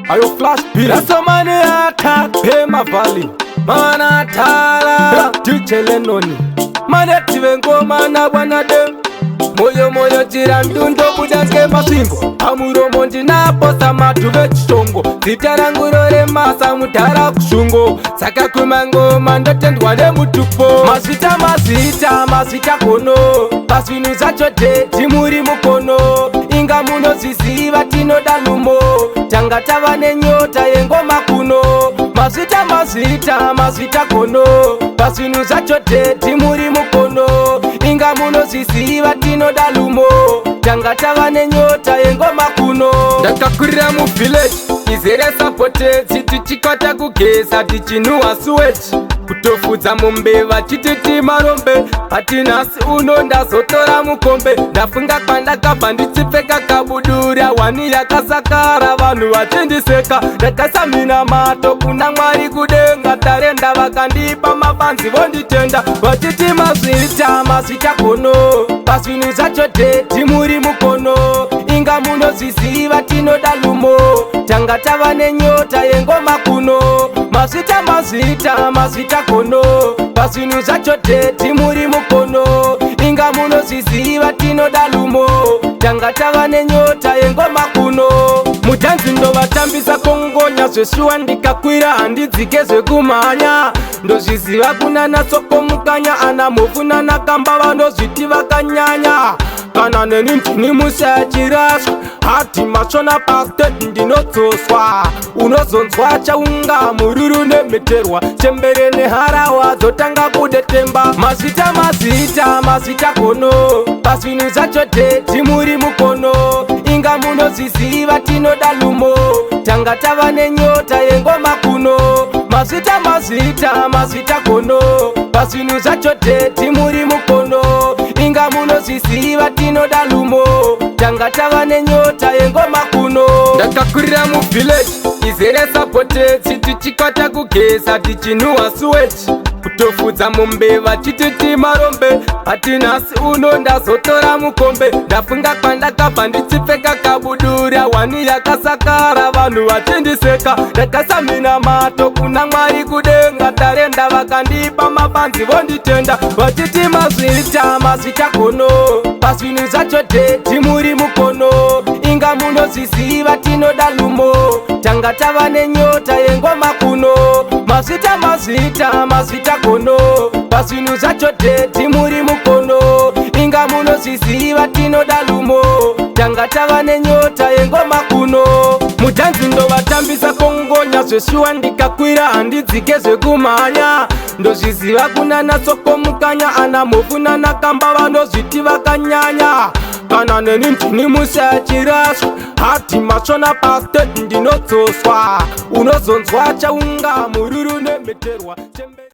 ayo flash bill rasomane aka pema valley mana thala tichelenoni mane tivengoma na bwana dem moyo chira ndundo budanske masimbo amuromo ndinapo samatu vechishongo zita rangu roremasa mudhara kushungo saka kumangoma ndotendwa nemutupo mazita kono pasvinhu zvacho dheti muri mukono inga munoziziva tinoda lumo tanga tava nenyota yengoma kuno mazita kono pasvinhu zvacho dheti muri mukono inga munoziziva tinoda lumo tanga tava nenyota yengoma kuno ndakakurira muvillage izere sapotedzi tichikwata kugeza tichinhuwa suweti kutofudza mumbeva chititi marombe patinhasi uno ndazotora mukombe ndafunga kwandakabva ndichipfeka kabudura wani yakasakara vanhu vachindiseka ndakasamina mato kuna mwari kudenga tarenda vakandipa mabanzi vonditenda vachiti mazita kono pasvinhu zvacho dheti muri mukono inga munoziziva tinoda lumo tanga tava nenyota yengoma kuno mazita kono pasvinhu zvacho dheti muri mukono inga munoziziva tinoda lumo tanga tava nenyota yengoma kuno mudhanzi ndovatambisa kongonya zveshuwa ndikakwira handidzike zvekumhanya ndozviziva kunana sokomukanya ana mhofu nanakamba vanozviti vakanyanya kana neni ndini musachiraswa hati mashona pasted ndinodzoswa unozonzwa chaunga mururu nemheterwa chembere neharawa dzotanga kudetemba mazita kono pasvinhu zvacho dheti muri mukono inga munoziziva tinoda lumo tanga tava nenyota yengoma kuno mazita kono pasvinhu zvacho dheti muri mukono inga munoziziva tinoda lumo tanga tava nenyota yengoma kuno ndakakurira muvillage izere sapotedzi tichikwata kugeza tichinhuwa suweti kutofudza mumbeva chititi marombe patinhasi uno ndazotora mukombe ndafunga kwandakabva ndichipfeka kabudura wani yakasakara vanhu vachindiseka ndakasamina mato kuna mwari kudenga tarenda vakandipa mabanzi vonditenda vachiti mazita kono pasvinhu zvacho dheti muri mukono inga munoziziva tinoda lumo tanga tava nenyota yengoma kuno mazita kono pasvinhu zvacho dheti muri mukono inga munoziziva tinoda lumo tanga tava nenyota yengoma kuno mudhanzi ndovatambisa kongonya zveshuwa ndikakwira handidzike zvekumhanya ndozviziva kunana sokomukanya ana mhofu nanakamba vanozviti vakanyanya kana neni ndini musachiraswa hati mashona pasted ndinodzoswa unozonzwa chaunga mururu nemheterwa